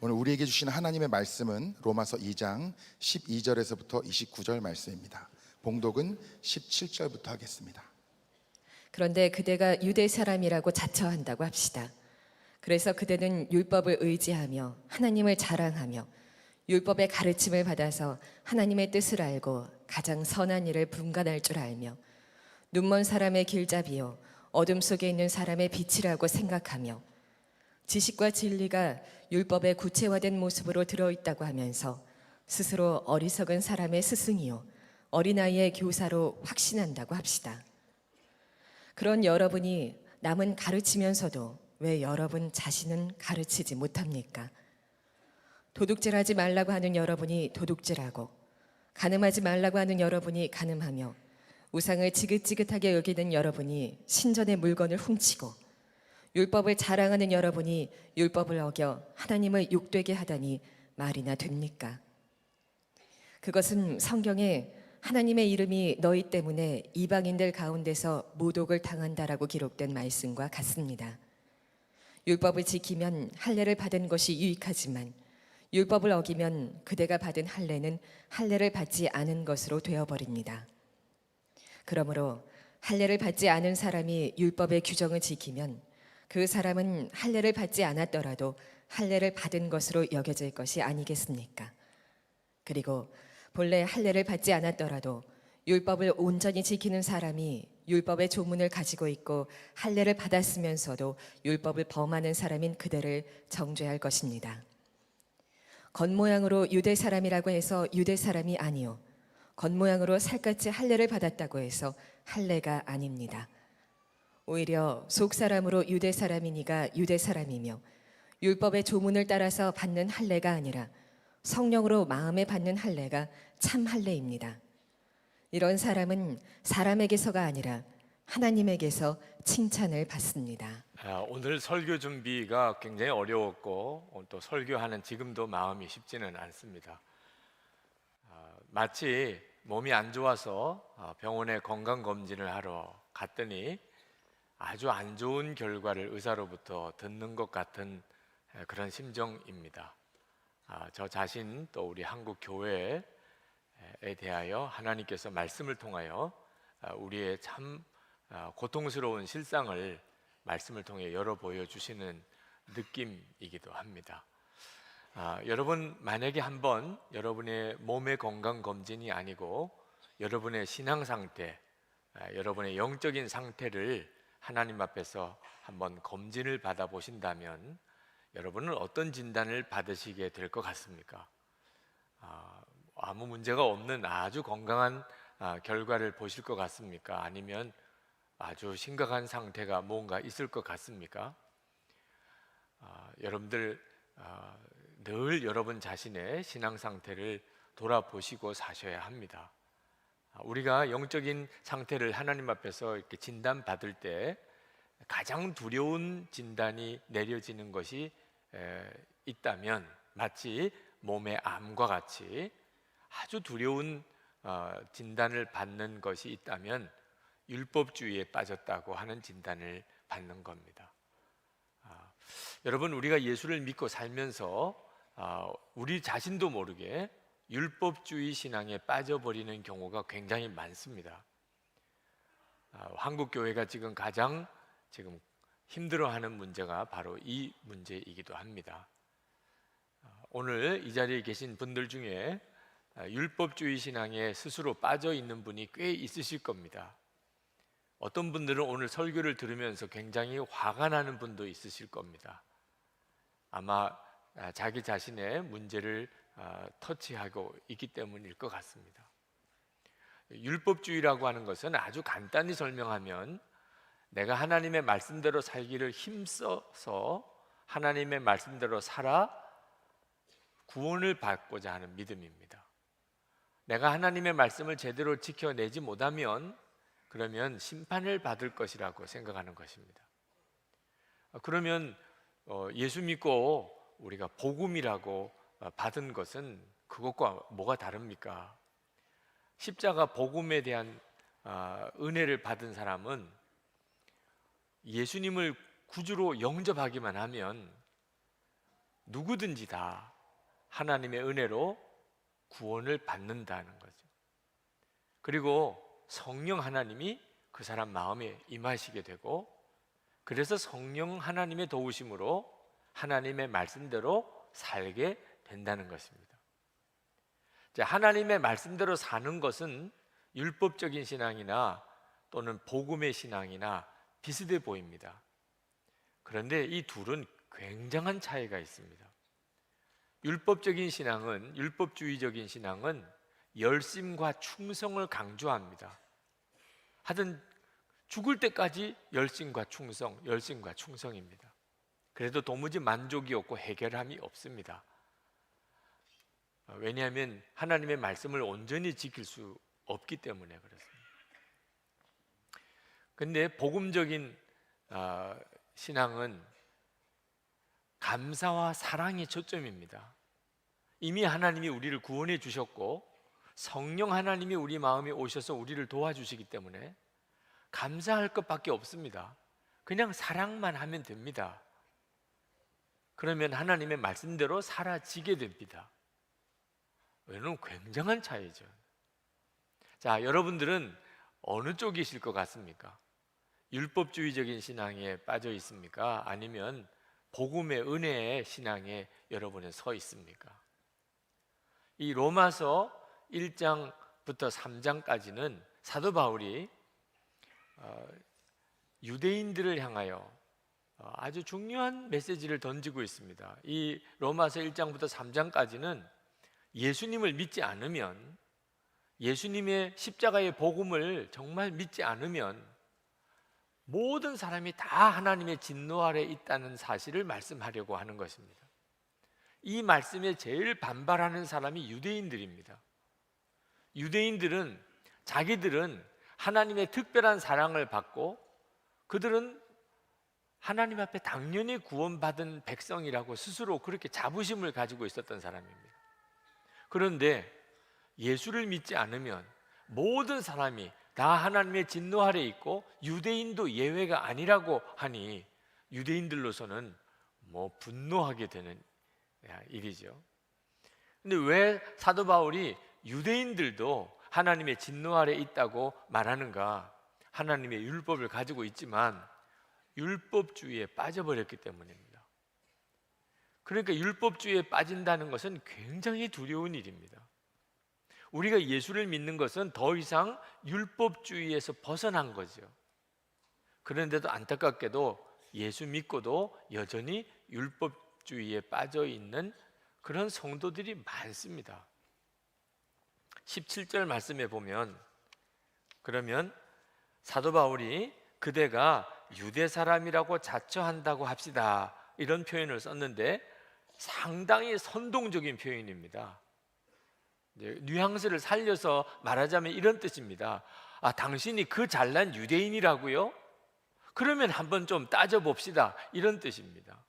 오늘 우리에게 주신 하나님의 말씀은 로마서 2장 12절에서부터 29절 말씀입니다. 봉독은 17절부터 하겠습니다. 그런데 그대가 유대 사람이라고 자처한다고 합시다. 그래서 그대는 율법을 의지하며 하나님을 자랑하며 율법의 가르침을 받아서 하나님의 뜻을 알고 가장 선한 일을 분간할 줄 알며 눈먼 사람의 길잡이요 어둠 속에 있는 사람의 빛이라고 생각하며 지식과 진리가 율법의 구체화된 모습으로 들어있다고 하면서 스스로 어리석은 사람의 스승이요 어린아이의 교사로 확신한다고 합시다. 그런 여러분이 남은 가르치면서도 왜 여러분 자신은 가르치지 못합니까? 도둑질하지 말라고 하는 여러분이 도둑질하고 간음하지 말라고 하는 여러분이 간음하며 우상을 지긋지긋하게 여기는 여러분이 신전의 물건을 훔치고 율법을 자랑하는 여러분이 율법을 어겨 하나님을 욕되게 하다니 말이나 됩니까? 그것은 성경에 하나님의 이름이 너희 때문에 이방인들 가운데서 모독을 당한다라고 기록된 말씀과 같습니다. 율법을 지키면 할례를 받은 것이 유익하지만 율법을 어기면 그대가 받은 할례는 할례를 받지 않은 것으로 되어버립니다. 그러므로 할례를 받지 않은 사람이 율법의 규정을 지키면 그 사람은 할례를 받지 않았더라도 할례를 받은 것으로 여겨질 것이 아니겠습니까? 그리고 본래 할례를 받지 않았더라도 율법을 온전히 지키는 사람이 율법의 조문을 가지고 있고 할례를 받았으면서도 율법을 범하는 사람인 그대를 정죄할 것입니다. 겉모양으로 유대 사람이라고 해서 유대 사람이 아니요 겉모양으로 살갗이 할례를 받았다고 해서 할례가 아닙니다. 오히려 속 사람으로 유대 사람이니가 유대 사람이며 율법의 조문을 따라서 받는 할례가 아니라 성령으로 마음에 받는 할례가 참 할례입니다. 이런 사람은 사람에게서가 아니라 하나님에게서 칭찬을 받습니다. 오늘 설교 준비가 굉장히 어려웠고 또 설교하는 지금도 마음이 쉽지는 않습니다. 마치 몸이 안 좋아서 병원에 건강검진을 하러 갔더니 아주 안 좋은 결과를 의사로부터 듣는 것 같은 그런 심정입니다. 저 자신 또 우리 한국 교회에 대하여 하나님께서 말씀을 통하여 우리의 참 고통스러운 실상을 말씀을 통해 열어 보여주시는 느낌이기도 합니다. 여러분 만약에 한번 여러분의 몸의 건강검진이 아니고 여러분의 신앙 상태, 여러분의 영적인 상태를 하나님 앞에서 한번 검진을 받아 보신다면 여러분은 어떤 진단을 받으시게 될 것 같습니까? 아무 문제가 없는 아주 건강한 결과를 보실 것 같습니까? 아니면 아주 심각한 상태가 뭔가 있을 것 같습니까? 여러분들 늘 여러분 자신의 신앙 상태를 돌아보시고 사셔야 합니다. 우리가 영적인 상태를 하나님 앞에서 이렇게 진단받을 때 가장 두려운 진단이 내려지는 것이 있다면 마치 몸의 암과 같이 아주 두려운 진단을 받는 것이 있다면 율법주의에 빠졌다고 하는 진단을 받는 겁니다. 여러분 우리가 예수를 믿고 살면서 우리 자신도 모르게 율법주의 신앙에 빠져버리는 경우가 굉장히 많습니다. 한국 교회가 지금 가장 힘들어하는 문제가 바로 이 문제이기도 합니다. 오늘 이 자리에 계신 분들 중에 율법주의 신앙에 스스로 빠져 있는 분이 꽤 있으실 겁니다. 어떤 분들은 오늘 설교를 들으면서 굉장히 화가 나는 분도 있으실 겁니다. 아마 자기 자신의 문제를 터치하고 있기 때문일 것 같습니다. 율법주의라고 하는 것은 아주 간단히 설명하면 내가 하나님의 말씀대로 살기를 힘써서 하나님의 말씀대로 살아 구원을 받고자 하는 믿음입니다. 내가 하나님의 말씀을 제대로 지켜내지 못하면 그러면 심판을 받을 것이라고 생각하는 것입니다. 그러면 예수 믿고 우리가 복음이라고 받은 것은 그것과 뭐가 다릅니까? 십자가 복음에 대한 은혜를 받은 사람은 예수님을 구주로 영접하기만 하면 누구든지 다 하나님의 은혜로 구원을 받는다는 거죠. 그리고 성령 하나님이 그 사람 마음에 임하시게 되고, 그래서 성령 하나님의 도우심으로 하나님의 말씀대로 살게 된다는 것입니다. 하나님의 말씀대로 사는 것은 율법적인 신앙이나 또는 복음의 신앙이나 비슷해 보입니다. 그런데 이 둘은 굉장한 차이가 있습니다. 율법적인 신앙은, 율법주의적인 신앙은 열심과 충성을 강조합니다. 하여튼 죽을 때까지 열심과 충성입니다. 그래도 도무지 만족이 없고 해결함이 없습니다. 왜냐하면 하나님의 말씀을 온전히 지킬 수 없기 때문에 그렇습니다. 근데 복음적인 신앙은 감사와 사랑이 초점입니다. 이미 하나님이 우리를 구원해 주셨고 성령 하나님이 우리 마음에 오셔서 우리를 도와주시기 때문에 감사할 것밖에 없습니다. 그냥 사랑만 하면 됩니다. 그러면 하나님의 말씀대로 사라지게 됩니다. 이는 굉장한 차이죠. 자, 여러분들은 어느 쪽이실 것 같습니까? 율법주의적인 신앙에 빠져 있습니까? 아니면 복음의 은혜의 신앙에 여러분은 서 있습니까? 이 로마서 1장부터 3장까지는 사도 바울이 유대인들을 향하여 아주 중요한 메시지를 던지고 있습니다. 이 로마서 1장부터 3장까지는 예수님을 믿지 않으면, 예수님의 십자가의 복음을 정말 믿지 않으면 모든 사람이 다 하나님의 진노 아래 있다는 사실을 말씀하려고 하는 것입니다. 이 말씀에 제일 반발하는 사람이 유대인들입니다. 유대인들은 자기들은 하나님의 특별한 사랑을 받고 그들은 하나님 앞에 당연히 구원받은 백성이라고 스스로 그렇게 자부심을 가지고 있었던 사람입니다. 그런데 예수를 믿지 않으면 모든 사람이 다 하나님의 진노 아래 있고 유대인도 예외가 아니라고 하니 유대인들로서는 분노하게 되는 일이죠. 근데 왜 사도 바울이 유대인들도 하나님의 진노 아래 있다고 말하는가? 하나님의 율법을 가지고 있지만 율법주의에 빠져버렸기 때문입니다. 그러니까 율법주의에 빠진다는 것은 굉장히 두려운 일입니다. 우리가 예수를 믿는 것은 더 이상 율법주의에서 벗어난 거죠. 그런데도 안타깝게도 예수 믿고도 여전히 율법주의에 빠져 있는 그런 성도들이 많습니다. 17절 말씀에 보면, 그러면 사도 바울이 그대가 유대 사람이라고 자처한다고 합시다, 이런 표현을 썼는데 상당히 선동적인 표현입니다. 뉘앙스를 살려서 말하자면 이런 뜻입니다. 당신이 그 잘난 유대인이라고요? 그러면 한번 좀 따져봅시다, 이런 뜻입니다.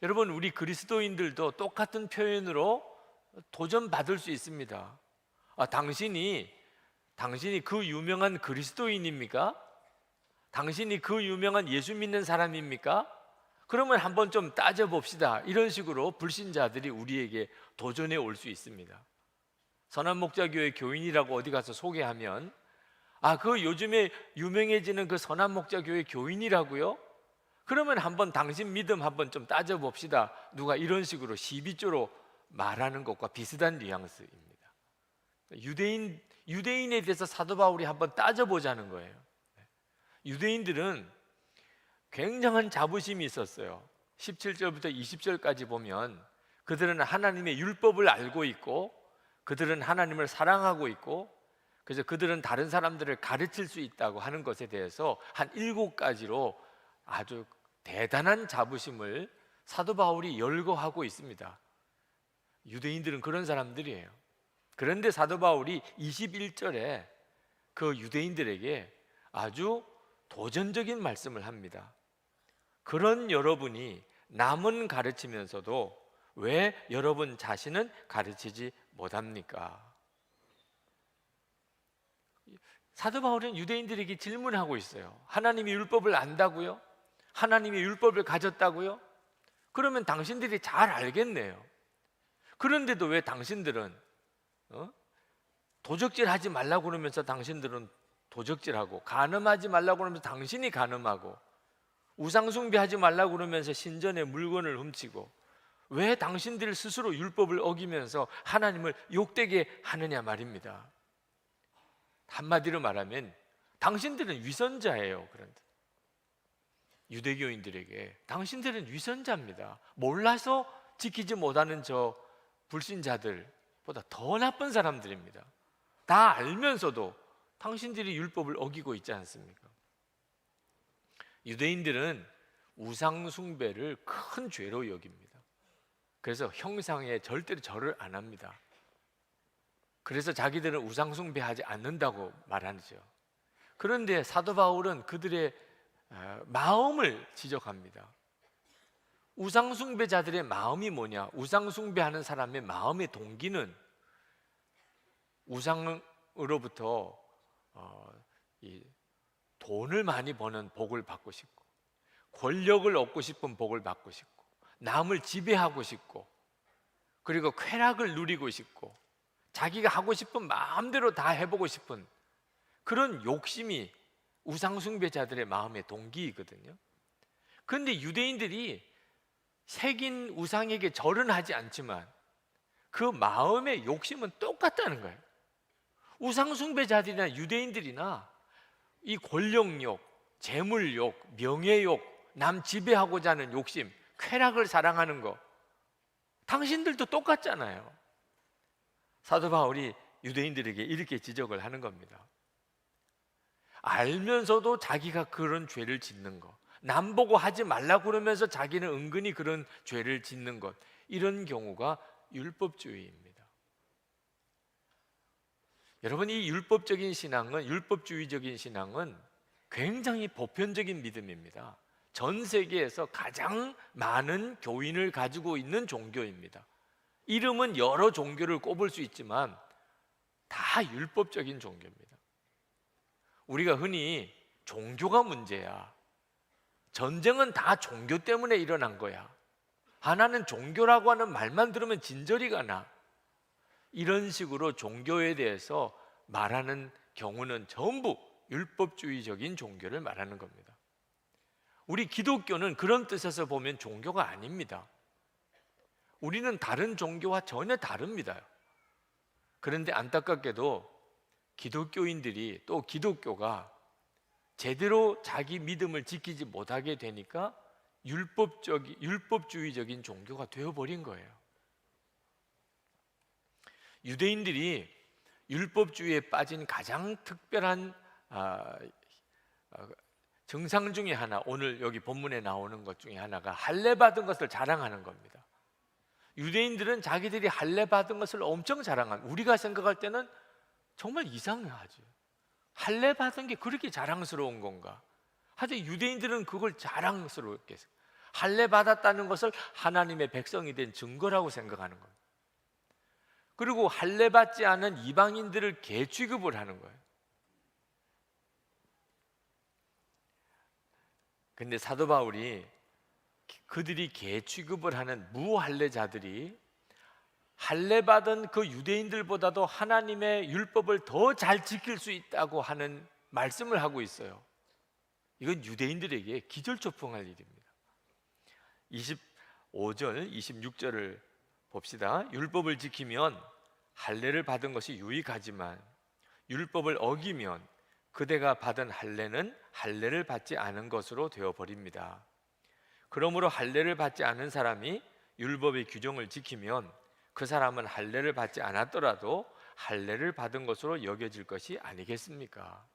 여러분, 우리 그리스도인들도 똑같은 표현으로 도전받을 수 있습니다. 당신이 그 유명한 그리스도인입니까? 당신이 그 유명한 예수 믿는 사람입니까? 그러면 한번 좀 따져봅시다, 이런 식으로 불신자들이 우리에게 도전해 올 수 있습니다. 선한목자교회 교인이라고 어디 가서 소개하면 그 요즘에 유명해지는 그 선한목자교회 교인이라고요? 그러면 한번 당신 믿음 한번 좀 따져봅시다, 누가 이런 식으로 시비조로 말하는 것과 비슷한 뉘앙스입니다. 유대인에 대해서 사도 바울이 한번 따져보자는 거예요. 유대인들은 굉장한 자부심이 있었어요. 17절부터 20절까지 보면 그들은 하나님의 율법을 알고 있고 그들은 하나님을 사랑하고 있고, 그래서 그들은 다른 사람들을 가르칠 수 있다고 하는 것에 대해서 한 7가지로 아주 대단한 자부심을 사도 바울이 열거하고 있습니다. 유대인들은 그런 사람들이에요. 그런데 사도 바울이 21절에 그 유대인들에게 아주 도전적인 말씀을 합니다. 그런 여러분이 남은 가르치면서도 왜 여러분 자신은 가르치지 못합니까? 사도 바울은 유대인들에게 질문하고 있어요. 하나님이 율법을 안다고요? 하나님의 율법을 가졌다고요? 그러면 당신들이 잘 알겠네요. 그런데도 왜 당신들은 도적질하지 말라고 그러면서 당신들은 도적질하고, 간음하지 말라고 그러면서 당신이 간음하고, 우상숭배하지 말라고 그러면서 신전의 물건을 훔치고, 왜 당신들 스스로 율법을 어기면서 하나님을 욕되게 하느냐 말입니다. 한마디로 말하면 당신들은 위선자예요. 그런데 유대교인들에게 당신들은 위선자입니다. 몰라서 지키지 못하는 저 불신자들보다 더 나쁜 사람들입니다. 다 알면서도 당신들이 율법을 어기고 있지 않습니까? 유대인들은 우상 숭배를 큰 죄로 여깁니다. 그래서 형상에 절대로 절을 안 합니다. 그래서 자기들은 우상 숭배하지 않는다고 말하죠. 그런데 사도 바울은 그들의 마음을 지적합니다. 우상 숭배자들의 마음이 뭐냐? 우상 숭배하는 사람의 마음의 동기는 우상으로부터 이 돈을 많이 버는 복을 받고 싶고, 권력을 얻고 싶은 복을 받고 싶고, 남을 지배하고 싶고, 그리고 쾌락을 누리고 싶고, 자기가 하고 싶은 마음대로 다 해보고 싶은 그런 욕심이 우상숭배자들의 마음의 동기이거든요. 그런데 유대인들이 새긴 우상에게 절은 하지 않지만 그 마음의 욕심은 똑같다는 거예요. 우상숭배자들이나 유대인들이나 이 권력욕, 재물욕, 명예욕, 남 지배하고자 하는 욕심, 쾌락을 사랑하는 거, 당신들도 똑같잖아요. 사도 바울이 유대인들에게 이렇게 지적을 하는 겁니다. 알면서도 자기가 그런 죄를 짓는 것, 남 보고 하지 말라고 그러면서 자기는 은근히 그런 죄를 짓는 것, 이런 경우가 율법주의입니다. 여러분, 이 율법적인 신앙은, 율법주의적인 신앙은 굉장히 보편적인 믿음입니다. 전 세계에서 가장 많은 교인을 가지고 있는 종교입니다. 이름은 여러 종교를 꼽을 수 있지만 다 율법적인 종교입니다. 우리가 흔히 종교가 문제야, 전쟁은 다 종교 때문에 일어난 거야, 하나는 종교라고 하는 말만 들으면 진저리가 나, 이런 식으로 종교에 대해서 말하는 경우는 전부 율법주의적인 종교를 말하는 겁니다. 우리 기독교는 그런 뜻에서 보면 종교가 아닙니다. 우리는 다른 종교와 전혀 다릅니다. 그런데 안타깝게도 기독교인들이, 또 기독교가 제대로 자기 믿음을 지키지 못하게 되니까 율법주의적인 종교가 되어버린 거예요. 유대인들이 율법주의에 빠진 가장 특별한 증상 중에 하나, 오늘 여기 본문에 나오는 것 중에 하나가 할례 받은 것을 자랑하는 겁니다. 유대인들은 자기들이 할례 받은 것을 엄청 자랑합니다. 우리가 생각할 때는 정말 이상하죠. 할례 받은 게 그렇게 자랑스러운 건가? 하여튼 유대인들은 그걸 자랑스럽게 해서 할례 받았다는 것을 하나님의 백성이 된 증거라고 생각하는 겁니다. 그리고 할례 받지 않은 이방인들을 개 취급을 하는 거예요. 근데 사도 바울이 그들이 개 취급을 하는 무할례자들이 할례 받은 그 유대인들보다도 하나님의 율법을 더 잘 지킬 수 있다고 하는 말씀을 하고 있어요. 이건 유대인들에게 기절초풍할 일입니다. 25절, 26절을 봅시다. 율법을 지키면 할례를 받은 것이 유익하지만 율법을 어기면 그대가 받은 할례는 할례를 받지 않은 것으로 되어버립니다. 그러므로 할례를 받지 않은 사람이 율법의 규정을 지키면 그 사람은 할례를 받지 않았더라도 할례를 받은 것으로 여겨질 것이 아니겠습니까?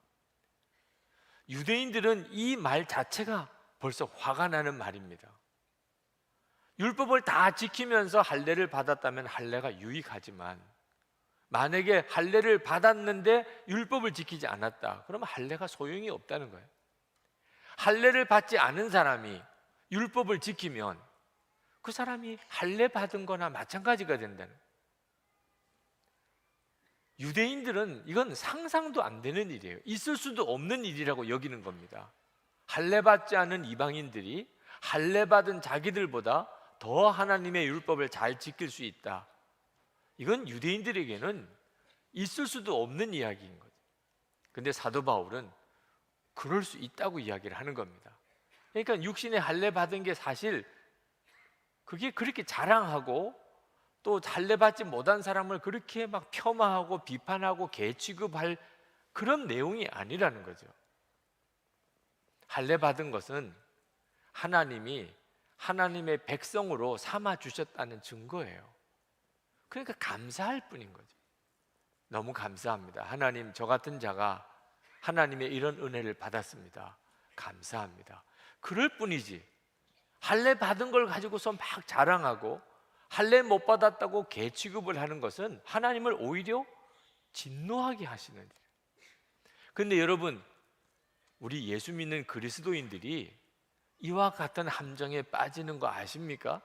유대인들은 이 말 자체가 벌써 화가 나는 말입니다. 율법을 다 지키면서 할례를 받았다면 할례가 유익하지만 만약에 할례를 받았는데 율법을 지키지 않았다, 그러면 할례가 소용이 없다는 거예요. 할례를 받지 않은 사람이 율법을 지키면 그 사람이 할례 받은 거나 마찬가지가 된다는 거예요. 유대인들은 이건 상상도 안 되는 일이에요. 있을 수도 없는 일이라고 여기는 겁니다. 할례 받지 않은 이방인들이 할례 받은 자기들보다 더 하나님의 율법을 잘 지킬 수 있다. 이건 유대인들에게는 있을 수도 없는 이야기인 거죠. 근데 사도 바울은 그럴 수 있다고 이야기를 하는 겁니다. 그러니까 육신의 할례 받은 게 사실 그게 그렇게 자랑하고 또 할례 받지 못한 사람을 그렇게 막 폄하하고 비판하고 개취급할 그런 내용이 아니라는 거죠. 할례 받은 것은 하나님이 하나님의 백성으로 삼아 주셨다는 증거예요. 그러니까 감사할 뿐인 거죠. 너무 감사합니다. 하나님, 저 같은 자가 하나님의 이런 은혜를 받았습니다. 감사합니다. 그럴 뿐이지. 할례 받은 걸 가지고서 막 자랑하고 할례 못 받았다고 개취급을 하는 것은 하나님을 오히려 진노하게 하시는 일. 근데 여러분, 우리 예수 믿는 그리스도인들이 이와 같은 함정에 빠지는 거 아십니까?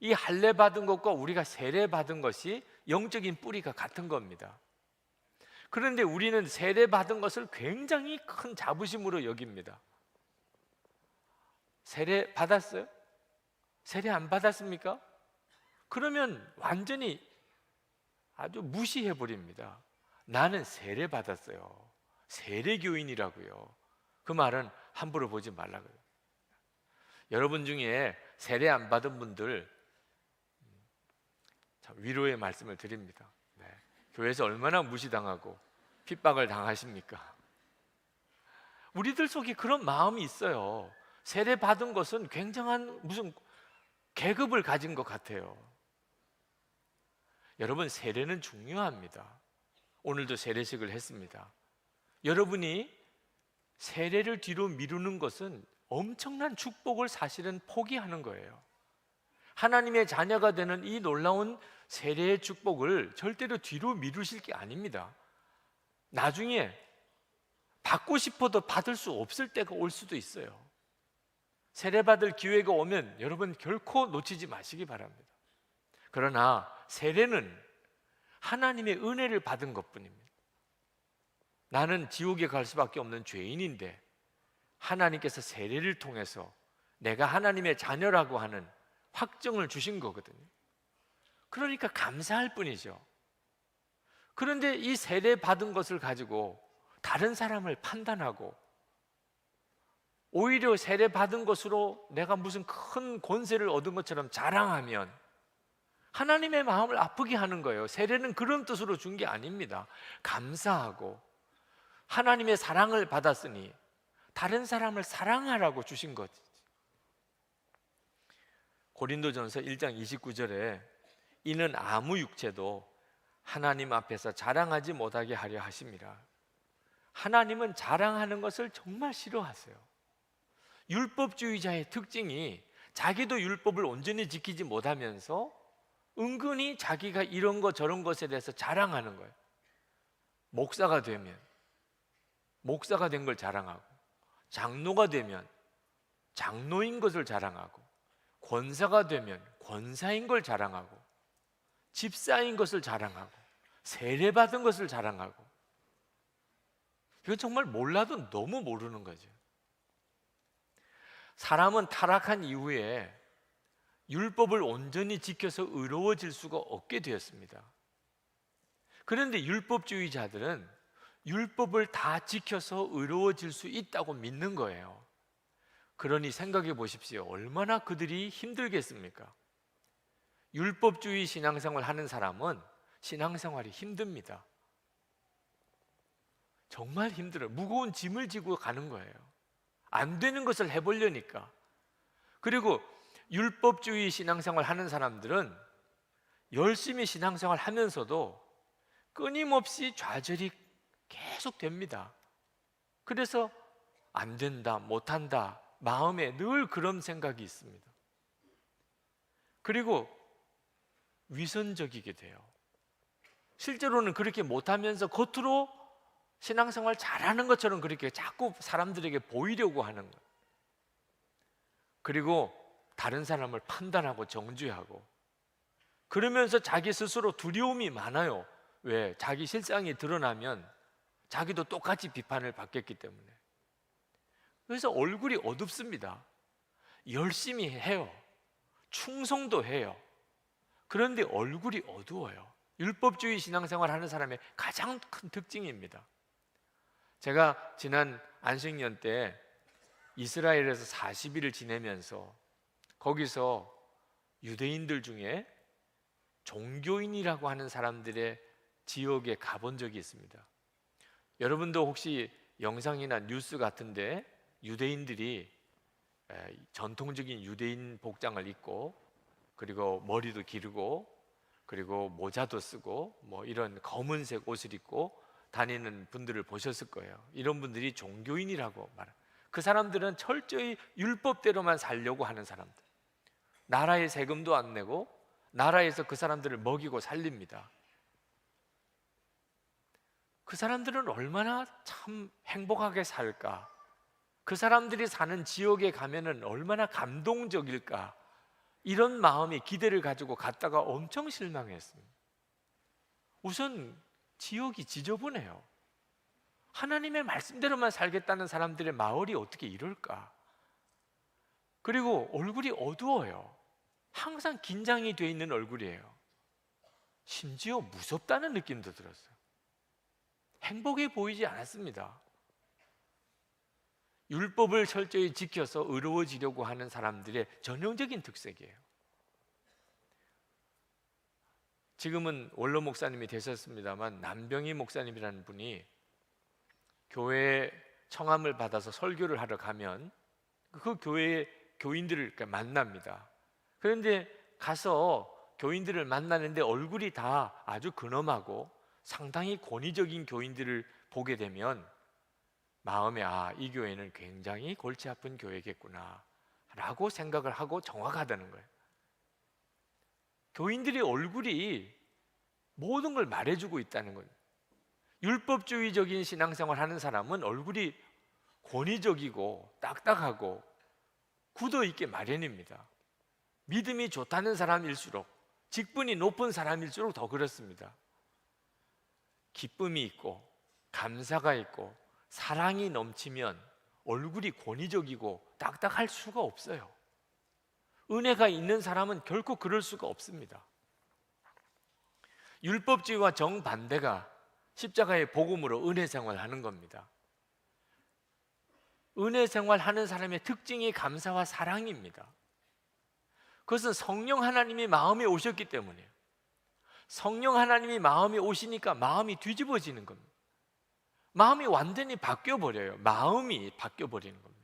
이 할례 받은 것과 우리가 세례 받은 것이 영적인 뿌리가 같은 겁니다. 그런데 우리는 세례 받은 것을 굉장히 큰 자부심으로 여깁니다. 세례 받았어요? 세례 안 받았습니까? 그러면 완전히 아주 무시해 버립니다. 나는 세례 받았어요. 세례교인이라고요. 그 말은 함부로 보지 말라고요. 여러분 중에 세례 안 받은 분들 위로의 말씀을 드립니다. 네. 교회에서 얼마나 무시당하고 핍박을 당하십니까? 우리들 속에 그런 마음이 있어요. 세례 받은 것은 굉장한 무슨 계급을 가진 것 같아요. 여러분, 세례는 중요합니다. 오늘도 세례식을 했습니다. 여러분이 세례를 뒤로 미루는 것은 엄청난 축복을 사실은 포기하는 거예요. 하나님의 자녀가 되는 이 놀라운 세례의 축복을 절대로 뒤로 미루실 게 아닙니다. 나중에 받고 싶어도 받을 수 없을 때가 올 수도 있어요. 세례받을 기회가 오면 여러분 결코 놓치지 마시기 바랍니다. 그러나 세례는 하나님의 은혜를 받은 것뿐입니다. 나는 지옥에 갈 수밖에 없는 죄인인데 하나님께서 세례를 통해서 내가 하나님의 자녀라고 하는 확정을 주신 거거든요. 그러니까 감사할 뿐이죠. 그런데 이 세례 받은 것을 가지고 다른 사람을 판단하고 오히려 세례 받은 것으로 내가 무슨 큰 권세를 얻은 것처럼 자랑하면 하나님의 마음을 아프게 하는 거예요. 세례는 그런 뜻으로 준 게 아닙니다. 감사하고 하나님의 사랑을 받았으니 다른 사람을 사랑하라고 주신 거지. 고린도전서 1장 29절에 이는 아무 육체도 하나님 앞에서 자랑하지 못하게 하려 하심이라. 하나님은 자랑하는 것을 정말 싫어하세요. 율법주의자의 특징이 자기도 율법을 온전히 지키지 못하면서 은근히 자기가 이런 것 저런 것에 대해서 자랑하는 거예요. 목사가 되면 목사가 된 걸 자랑하고, 장로가 되면 장로인 것을 자랑하고, 권사가 되면 권사인 걸 자랑하고, 집사인 것을 자랑하고, 세례받은 것을 자랑하고. 이건 정말 몰라도 너무 모르는 거죠. 사람은 타락한 이후에 율법을 온전히 지켜서 의로워질 수가 없게 되었습니다. 그런데 율법주의자들은 율법을 다 지켜서 의로워질 수 있다고 믿는 거예요. 그러니 생각해 보십시오. 얼마나 그들이 힘들겠습니까? 율법주의 신앙생활 하는 사람은 신앙생활이 힘듭니다. 정말 힘들어요. 무거운 짐을 지고 가는 거예요. 안 되는 것을 해보려니까. 그리고 율법주의 신앙생활 하는 사람들은 열심히 신앙생활 하면서도 끊임없이 좌절이 계속 됩니다. 그래서 안 된다, 못한다, 마음에 늘 그런 생각이 있습니다. 그리고 위선적이게 돼요. 실제로는 그렇게 못하면서 겉으로 신앙생활 잘하는 것처럼 그렇게 자꾸 사람들에게 보이려고 하는 거예요. 그리고 다른 사람을 판단하고 정죄하고, 그러면서 자기 스스로 두려움이 많아요. 왜? 자기 실상이 드러나면 자기도 똑같이 비판을 받겠기 때문에. 그래서 얼굴이 어둡습니다. 열심히 해요. 충성도 해요. 그런데 얼굴이 어두워요. 율법주의 신앙생활 하는 사람의 가장 큰 특징입니다. 제가 지난 안식년 때 이스라엘에서 40일을 지내면서 거기서 유대인들 중에 종교인이라고 하는 사람들의 지역에 가본 적이 있습니다. 여러분도 혹시 영상이나 뉴스 같은데 유대인들이 전통적인 유대인 복장을 입고 그리고 머리도 기르고 그리고 모자도 쓰고 뭐 이런 검은색 옷을 입고 다니는 분들을 보셨을 거예요. 이런 분들이 종교인이라고 말해요. 그 사람들은 철저히 율법대로만 살려고 하는 사람들. 나라에 세금도 안 내고 나라에서 그 사람들을 먹이고 살립니다. 그 사람들은 얼마나 참 행복하게 살까? 그 사람들이 사는 지역에 가면은 얼마나 감동적일까? 이런 마음의 기대를 가지고 갔다가 엄청 실망했습니다. 우선 지역이 지저분해요. 하나님의 말씀대로만 살겠다는 사람들의 마을이 어떻게 이럴까? 그리고 얼굴이 어두워요. 항상 긴장이 돼 있는 얼굴이에요. 심지어 무섭다는 느낌도 들었어요. 행복해 보이지 않았습니다. 율법을 철저히 지켜서 의로워지려고 하는 사람들의 전형적인 특색이에요. 지금은 원로 목사님이 되셨습니다만 남병희 목사님이라는 분이 교회에 청함을 받아서 설교를 하러 가면 그 교회의 교인들을 만납니다. 그런데 가서 교인들을 만나는데 얼굴이 다 아주 근엄하고 상당히 권위적인 교인들을 보게 되면 마음에 이 교회는 굉장히 골치 아픈 교회겠구나 라고 생각을 하고 정확하다는 거예요. 교인들의 얼굴이 모든 걸 말해주고 있다는 거예요. 율법주의적인 신앙생활 하는 사람은 얼굴이 권위적이고 딱딱하고 굳어있게 마련입니다. 믿음이 좋다는 사람일수록, 직분이 높은 사람일수록 더 그렇습니다. 기쁨이 있고 감사가 있고 사랑이 넘치면 얼굴이 권위적이고 딱딱할 수가 없어요. 은혜가 있는 사람은 결코 그럴 수가 없습니다. 율법주의와 정반대가 십자가의 복음으로 은혜 생활하는 겁니다. 은혜 생활하는 사람의 특징이 감사와 사랑입니다. 그것은 성령 하나님이 마음에 오셨기 때문이에요. 성령 하나님이 마음에 오시니까 마음이 뒤집어지는 겁니다. 마음이 완전히 바뀌어버려요. 마음이 바뀌어버리는 겁니다.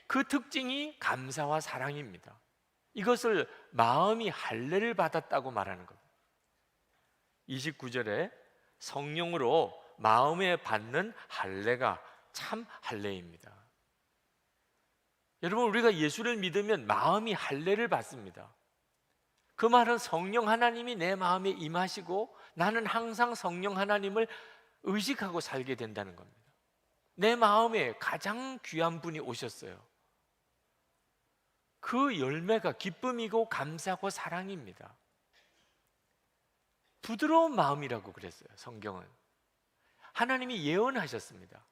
그 특징이 감사와 사랑입니다. 이것을 마음이 할례를 받았다고 말하는 겁니다. 29절에 성령으로 마음에 받는 할례가 참 할례입니다. 여러분, 우리가 예수를 믿으면 마음이 할례를 받습니다. 그 말은 성령 하나님이 내 마음에 임하시고 나는 항상 성령 하나님을 의식하고 살게 된다는 겁니다. 내 마음에 가장 귀한 분이 오셨어요. 그 열매가 기쁨이고 감사고 사랑입니다. 부드러운 마음이라고 그랬어요. 성경은 하나님이 예언하셨습니다.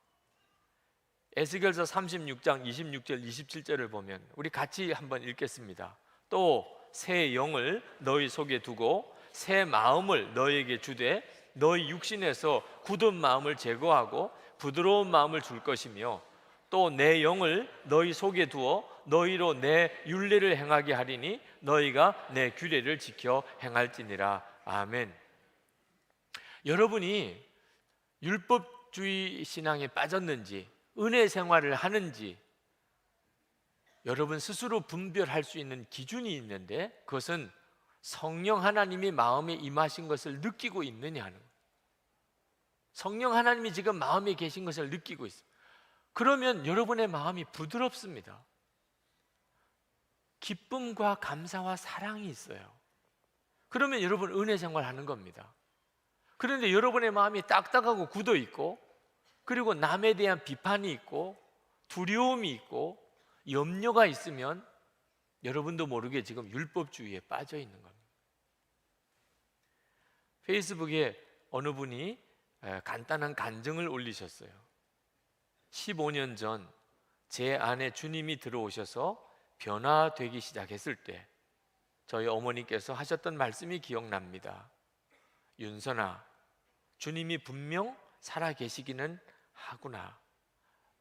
에스겔서 36장 26절 27절을 보면 우리 같이 한번 읽겠습니다. 또 새 영을 너희 속에 두고 새 마음을 너희에게 주되 너희 육신에서 굳은 마음을 제거하고 부드러운 마음을 줄 것이며 또 내 영을 너희 속에 두어 너희로 내 율례를 행하게 하리니 너희가 내 규례를 지켜 행할지니라. 아멘. 여러분이 율법주의 신앙에 빠졌는지 은혜 생활을 하는지 여러분 스스로 분별할 수 있는 기준이 있는데 그것은 성령 하나님이 마음에 임하신 것을 느끼고 있느냐 하는 거예요. 성령 하나님이 지금 마음에 계신 것을 느끼고 있습니다. 그러면 여러분의 마음이 부드럽습니다. 기쁨과 감사와 사랑이 있어요. 그러면 여러분 은혜 생활하는 겁니다. 그런데 여러분의 마음이 딱딱하고 굳어 있고 그리고 남에 대한 비판이 있고 두려움이 있고 염려가 있으면 여러분도 모르게 지금 율법주의에 빠져 있는 겁니다. 페이스북에 어느 분이 간단한 간증을 올리셨어요. 15년 전 제 안에 주님이 들어오셔서 변화되기 시작했을 때 저희 어머니께서 하셨던 말씀이 기억납니다. 윤선아, 주님이 분명 살아계시기는 하구나.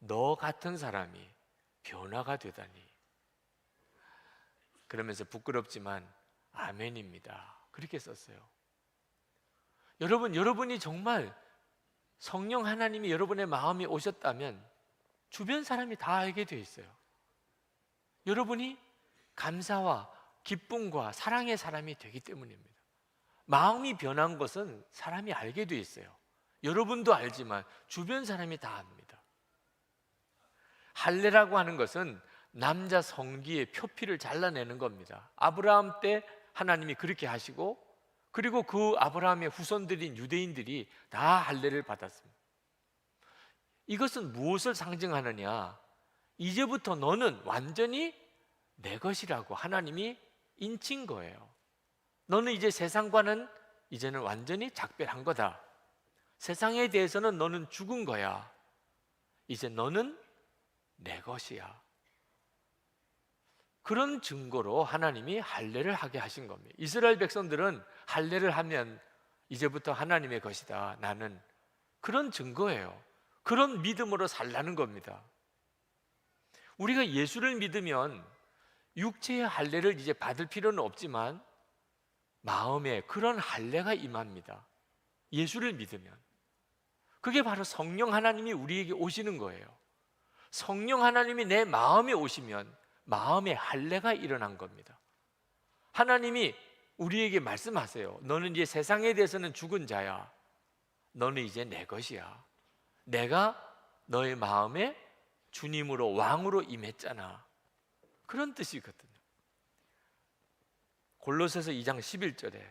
너 같은 사람이 변화가 되다니. 그러면서 부끄럽지만 아멘입니다. 그렇게 썼어요. 여러분이 정말 성령 하나님이 여러분의 마음에 오셨다면 주변 사람이 다 알게 돼 있어요. 여러분이 감사와 기쁨과 사랑의 사람이 되기 때문입니다. 마음이 변한 것은 사람이 알게 돼 있어요. 여러분도 알지만 주변 사람이 다 압니다. 할례라고 하는 것은 남자 성기의 표피를 잘라내는 겁니다. 아브라함 때 하나님이 그렇게 하시고, 그리고 그 아브라함의 후손들인 유대인들이 다 할례를 받았습니다. 이것은 무엇을 상징하느냐? 이제부터 너는 완전히 내 것이라고 하나님이 인친 거예요. 너는 이제 세상과는 이제는 완전히 작별한 거다. 세상에 대해서는 너는 죽은 거야. 이제 너는 내 것이야. 그런 증거로 하나님이 할례를 하게 하신 겁니다. 이스라엘 백성들은 할례를 하면 이제부터 하나님의 것이다. 나는 그런 증거예요. 그런 믿음으로 살라는 겁니다. 우리가 예수를 믿으면 육체의 할례를 이제 받을 필요는 없지만 마음에 그런 할례가 임합니다. 예수를 믿으면. 그게 바로 성령 하나님이 우리에게 오시는 거예요. 성령 하나님이 내 마음에 오시면 마음에 할례가 일어난 겁니다. 하나님이 우리에게 말씀하세요. 너는 이제 세상에 대해서는 죽은 자야. 너는 이제 내 것이야. 내가 너의 마음에 주님으로 왕으로 임했잖아. 그런 뜻이거든요. 골로새서 2장 11절에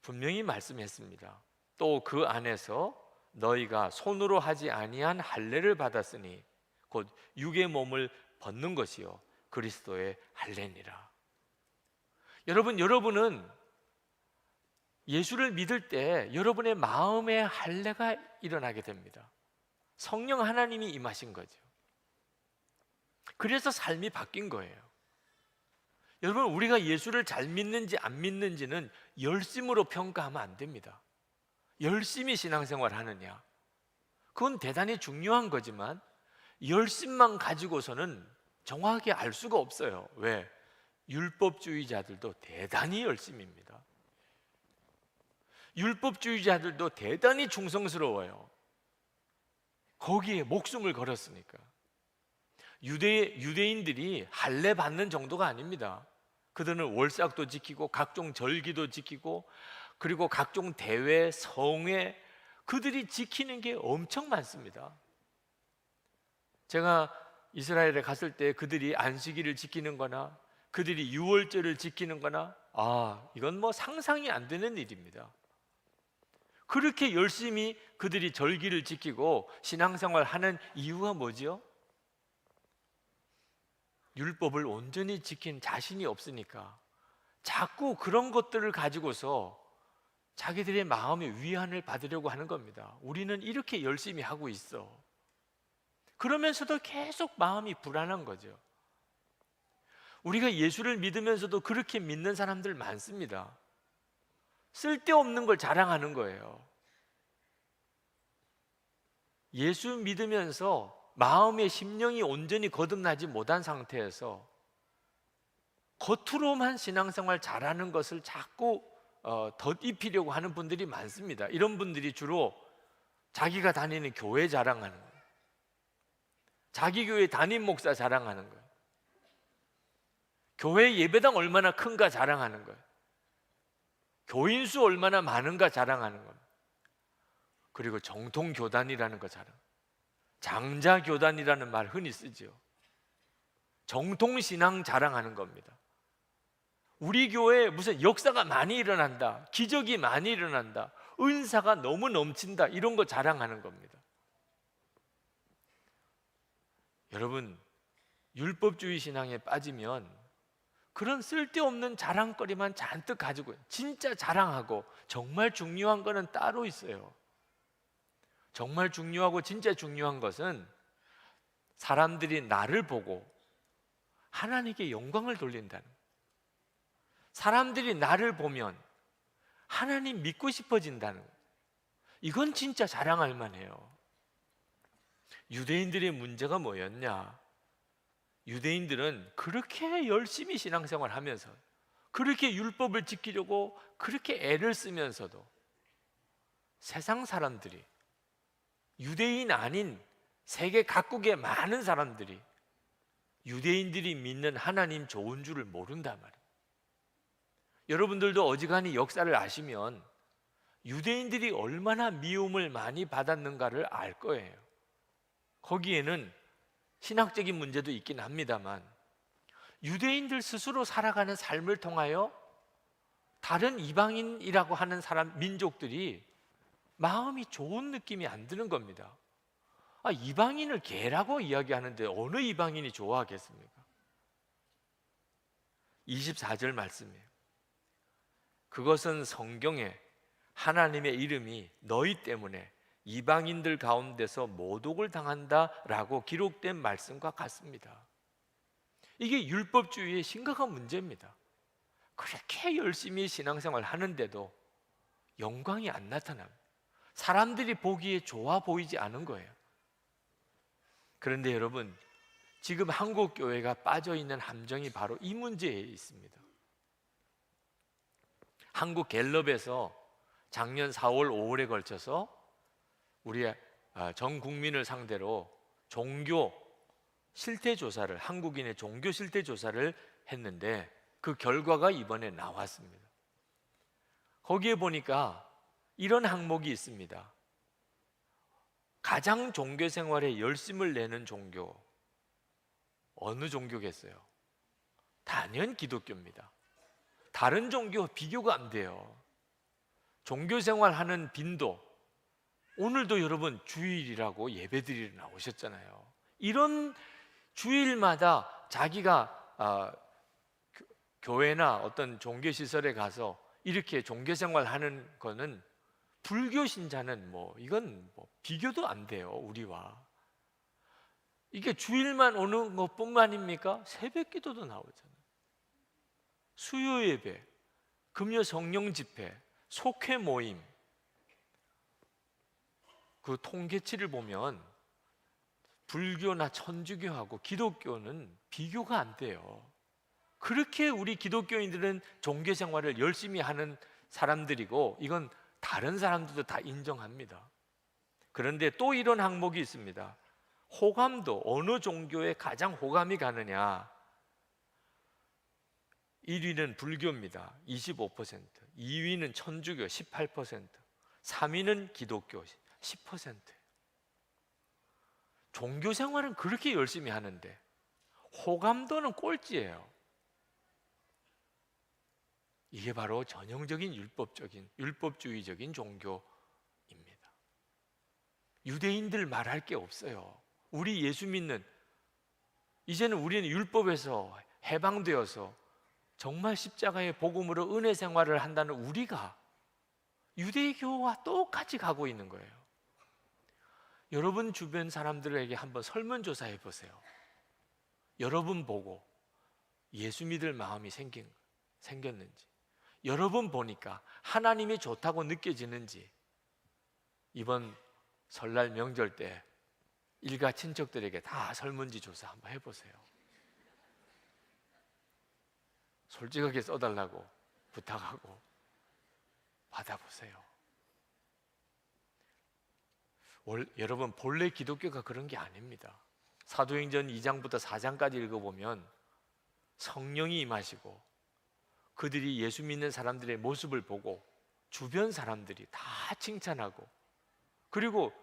분명히 말씀했습니다. 또 그 안에서 너희가 손으로 하지 아니한 할례를 받았으니 곧 육의 몸을 벗는 것이요 그리스도의 할례니라. 여러분은 예수를 믿을 때 여러분의 마음에 할례가 일어나게 됩니다. 성령 하나님이 임하신 거죠. 그래서 삶이 바뀐 거예요. 여러분, 우리가 예수를 잘 믿는지 안 믿는지는 열심으로 평가하면 안 됩니다. 열심히 신앙생활 하느냐, 그건 대단히 중요한 거지만 열심만 가지고서는 정확하게 알 수가 없어요. 왜? 율법주의자들도 대단히 열심입니다. 율법주의자들도 대단히 충성스러워요. 거기에 목숨을 걸었으니까. 유대인들이 할례 받는 정도가 아닙니다. 그들은 월삭도 지키고 각종 절기도 지키고 그리고 각종 대회, 성회, 그들이 지키는 게 엄청 많습니다. 제가 이스라엘에 갔을 때 그들이 안식일을 지키는 거나 그들이 유월절을 지키는 거나 이건 뭐 상상이 안 되는 일입니다. 그렇게 열심히 그들이 절기를 지키고 신앙생활 하는 이유가 뭐죠? 율법을 온전히 지킨 자신이 없으니까 자꾸 그런 것들을 가지고서 자기들의 마음의 위안을 받으려고 하는 겁니다. 우리는 이렇게 열심히 하고 있어. 그러면서도 계속 마음이 불안한 거죠. 우리가 예수를 믿으면서도 그렇게 믿는 사람들 많습니다. 쓸데없는 걸 자랑하는 거예요. 예수 믿으면서 마음의 심령이 온전히 거듭나지 못한 상태에서 겉으로만 신앙생활 잘하는 것을 자꾸 덧입히려고 하는 분들이 많습니다. 이런 분들이 주로 자기가 다니는 교회 자랑하는 거예요. 자기 교회 담임 목사 자랑하는 거예요. 교회 예배당 얼마나 큰가 자랑하는 거예요. 교인 수 얼마나 많은가 자랑하는 겁니다. 그리고 정통교단이라는 거 자랑. 장자교단이라는 말 흔히 쓰죠. 정통신앙 자랑하는 겁니다. 우리 교회에 무슨 역사가 많이 일어난다, 기적이 많이 일어난다, 은사가 너무 넘친다, 이런 거 자랑하는 겁니다. 여러분, 율법주의 신앙에 빠지면 그런 쓸데없는 자랑거리만 잔뜩 가지고, 진짜 자랑하고 정말 중요한 거는 따로 있어요. 정말 중요하고 진짜 중요한 것은 사람들이 나를 보고 하나님께 영광을 돌린다는 거예요. 사람들이 나를 보면 하나님 믿고 싶어진다는 거예요. 이건 진짜 자랑할 만해요. 유대인들의 문제가 뭐였냐? 유대인들은 그렇게 열심히 신앙생활 하면서 그렇게 율법을 지키려고 그렇게 애를 쓰면서도 세상 사람들이, 유대인 아닌 세계 각국의 많은 사람들이 유대인들이 믿는 하나님 좋은 줄을 모른단 말이에요. 여러분들도 어지간히 역사를 아시면 유대인들이 얼마나 미움을 많이 받았는가를 알 거예요. 거기에는 신학적인 문제도 있긴 합니다만 유대인들 스스로 살아가는 삶을 통하여 다른 이방인이라고 하는 사람, 민족들이 마음이 좋은 느낌이 안 드는 겁니다. 이방인을 개라고 이야기하는데 어느 이방인이 좋아하겠습니까? 24절 말씀이에요. 그것은 성경에 하나님의 이름이 너희 때문에 이방인들 가운데서 모독을 당한다라고 기록된 말씀과 같습니다. 이게 율법주의의 심각한 문제입니다. 그렇게 열심히 신앙생활 하는데도 영광이 안 나타납니다. 사람들이 보기에 좋아 보이지 않은 거예요. 그런데 여러분, 지금 한국 교회가 빠져 있는 함정이 바로 이 문제에 있습니다. 한국 갤럽에서 작년 4월, 5월에 걸쳐서 우리 전 국민을 상대로 종교 실태 조사를, 한국인의 종교 실태 조사를 했는데 그 결과가 이번에 나왔습니다. 거기에 보니까 이런 항목이 있습니다. 가장 종교 생활에 열심을 내는 종교, 어느 종교겠어요? 단연 기독교입니다. 다른 종교와 비교가 안 돼요. 종교 생활하는 빈도, 오늘도 여러분 주일이라고 예배드리러 나오셨잖아요. 이런 주일마다 자기가 교회나 어떤 종교시설에 가서 이렇게 종교생활하는 거는 불교 신자는 이건 비교도 안 돼요, 우리와. 이게 주일만 오는 것뿐만입니까? 새벽 기도도 나오잖아요. 수요 예배, 금요 성령 집회, 속회 모임, 그 통계치를 보면 불교나 천주교하고 기독교는 비교가 안 돼요. 그렇게 우리 기독교인들은 종교 생활을 열심히 하는 사람들이고 이건 다른 사람들도 다 인정합니다. 그런데 또 이런 항목이 있습니다. 호감도, 어느 종교에 가장 호감이 가느냐. 1위는 불교입니다. 25%, 2위는 천주교 18%, 3위는 기독교 10%. 종교 생활은 그렇게 열심히 하는데 호감도는 꼴찌예요. 이게 바로 전형적인 율법주의적인 종교입니다. 유대인들 말할 게 없어요. 우리 예수 믿는, 이제는 우리는 율법에서 해방되어서 정말 십자가의 복음으로 은혜 생활을 한다는 우리가 유대교와 똑같이 가고 있는 거예요. 여러분 주변 사람들에게 한번 설문조사해 보세요. 여러분 보고 예수 믿을 마음이 생겼는지, 여러분 보니까 하나님이 좋다고 느껴지는지, 이번 설날 명절 때 일가 친척들에게 다 설문지 조사 한번 해보세요. 솔직하게 써달라고 부탁하고 받아보세요. 여러분, 본래 기독교가 그런 게 아닙니다. 사도행전 2장부터 4장까지 읽어보면 성령이 임하시고 그들이 예수 믿는 사람들의 모습을 보고 주변 사람들이 다 칭찬하고, 그리고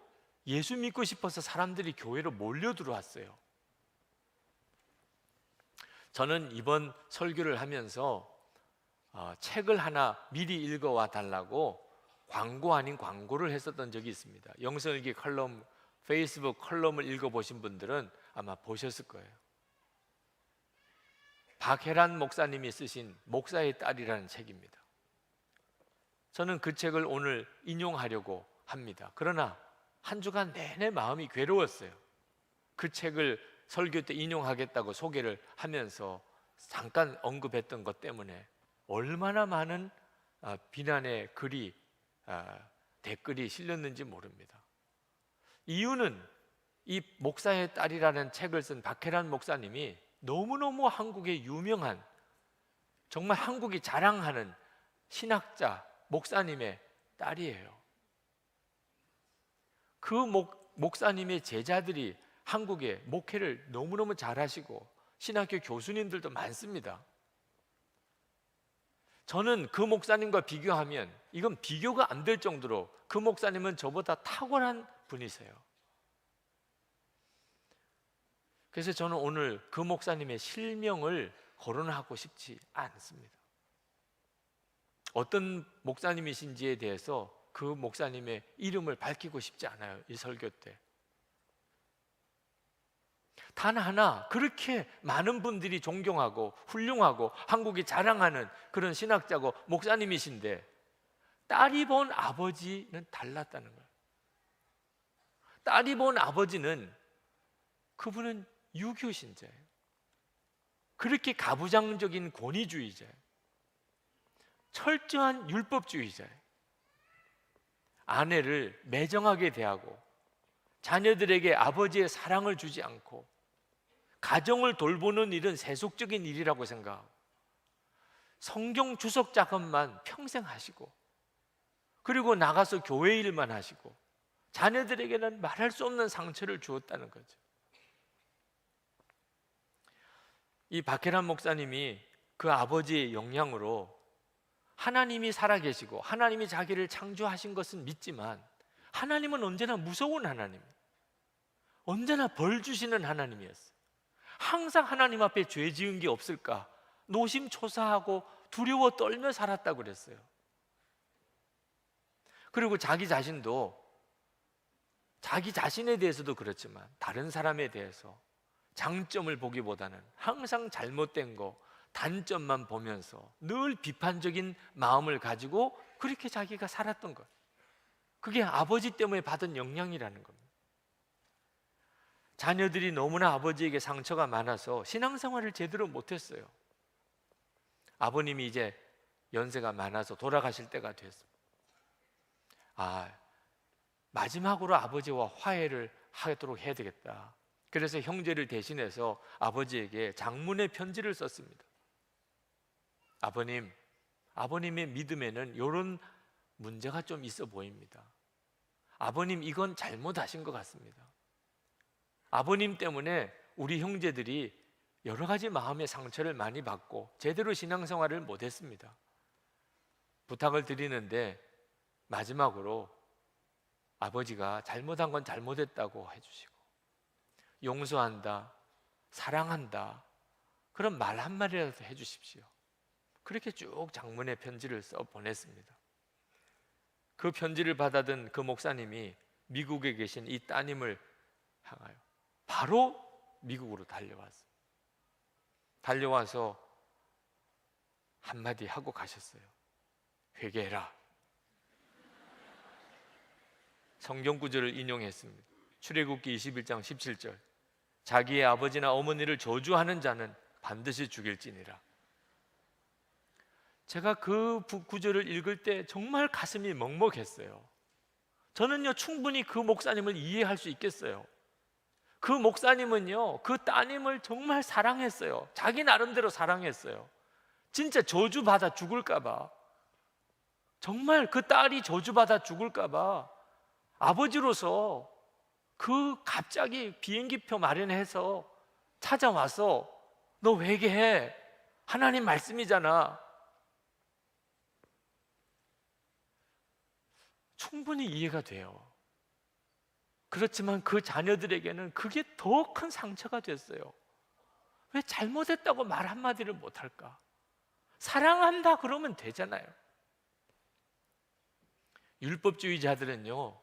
예수 믿고 싶어서 사람들이 교회로 몰려 들어왔어요. 저는 이번 설교를 하면서 책을 하나 미리 읽어와 달라고 광고 아닌 광고를 했었던 적이 있습니다. 영성일기 컬럼, 페이스북 컬럼을 읽어보신 분들은 아마 보셨을 거예요. 박혜란 목사님이 쓰신 목사의 딸이라는 책입니다. 저는 그 책을 오늘 인용하려고 합니다. 그러나 한 주간 내내 마음이 괴로웠어요. 그 책을 설교 때 인용하겠다고 소개를 하면서 잠깐 언급했던 것 때문에 얼마나 많은 비난의 글이 댓글이 실렸는지 모릅니다. 이유는 이 목사의 딸이라는 책을 쓴 박혜란 목사님이 너무너무 한국의 유명한, 정말 한국이 자랑하는 신학자 목사님의 딸이에요. 그 목사님의 제자들이 한국에 목회를 너무너무 잘하시고 신학교 교수님들도 많습니다. 저는 그 목사님과 비교하면 이건 비교가 안 될 정도로 그 목사님은 저보다 탁월한 분이세요. 그래서 저는 오늘 그 목사님의 실명을 거론하고 싶지 않습니다. 어떤 목사님이신지에 대해서 그 목사님의 이름을 밝히고 싶지 않아요. 이 설교 때 단 하나, 그렇게 많은 분들이 존경하고 훌륭하고 한국이 자랑하는 그런 신학자고 목사님이신데 딸이 본 아버지는 달랐다는 거예요. 딸이 본 아버지는, 그분은 유교 신자예요. 그렇게 가부장적인 권위주의자예요. 철저한 율법주의자예요. 아내를 매정하게 대하고 자녀들에게 아버지의 사랑을 주지 않고 가정을 돌보는 일은 세속적인 일이라고 생각하고 성경 주석 작업만 평생 하시고 그리고 나가서 교회 일만 하시고 자녀들에게는 말할 수 없는 상처를 주었다는 거죠. 이 박혜란 목사님이 그 아버지의 영향으로 하나님이 살아계시고 하나님이 자기를 창조하신 것은 믿지만 하나님은 언제나 무서운 하나님, 언제나 벌 주시는 하나님이었어요. 항상 하나님 앞에 죄 지은 게 없을까 노심초사하고 두려워 떨며 살았다고 그랬어요. 그리고 자기 자신도 자기 자신에 대해서도 그렇지만 다른 사람에 대해서 장점을 보기보다는 항상 잘못된 거, 단점만 보면서 늘 비판적인 마음을 가지고 그렇게 자기가 살았던 것, 그게 아버지 때문에 받은 영향이라는 겁니다. 자녀들이 너무나 아버지에게 상처가 많아서 신앙생활을 제대로 못했어요. 아버님이 이제 연세가 많아서 돌아가실 때가 됐습니다. 마지막으로 아버지와 화해를 하도록 해야 되겠다. 그래서 형제를 대신해서 아버지에게 장문의 편지를 썼습니다. 아버님, 아버님의 믿음에는 이런 문제가 좀 있어 보입니다. 아버님, 이건 잘못하신 것 같습니다. 아버님 때문에 우리 형제들이 여러 가지 마음의 상처를 많이 받고 제대로 신앙생활을 못했습니다. 부탁을 드리는데 마지막으로 아버지가 잘못한 건 잘못했다고 해주시고 용서한다, 사랑한다, 그런 말 한마디라도 해주십시오. 그렇게 쭉 장문의 편지를 써 보냈습니다. 그 편지를 받아든 그 목사님이 미국에 계신 이 따님을 향하여 바로 미국으로 달려왔어요. 달려와서 한마디 하고 가셨어요. 회개해라. 성경 구절을 인용했습니다. 출애굽기 21장 17절. 자기의 아버지나 어머니를 저주하는 자는 반드시 죽일지니라. 제가 그 구절을 읽을 때 정말 가슴이 먹먹했어요. 저는요 충분히 그 목사님을 이해할 수 있겠어요. 그 목사님은요 그 따님을 정말 사랑했어요. 자기 나름대로 사랑했어요. 진짜 저주받아 죽을까 봐, 정말 그 딸이 저주받아 죽을까 봐 아버지로서 그 갑자기 비행기표 마련해서 찾아와서 너 회개해, 하나님 말씀이잖아, 충분히 이해가 돼요. 그렇지만 그 자녀들에게는 그게 더 큰 상처가 됐어요. 왜 잘못했다고 말 한마디를 못할까? 사랑한다 그러면 되잖아요. 율법주의자들은요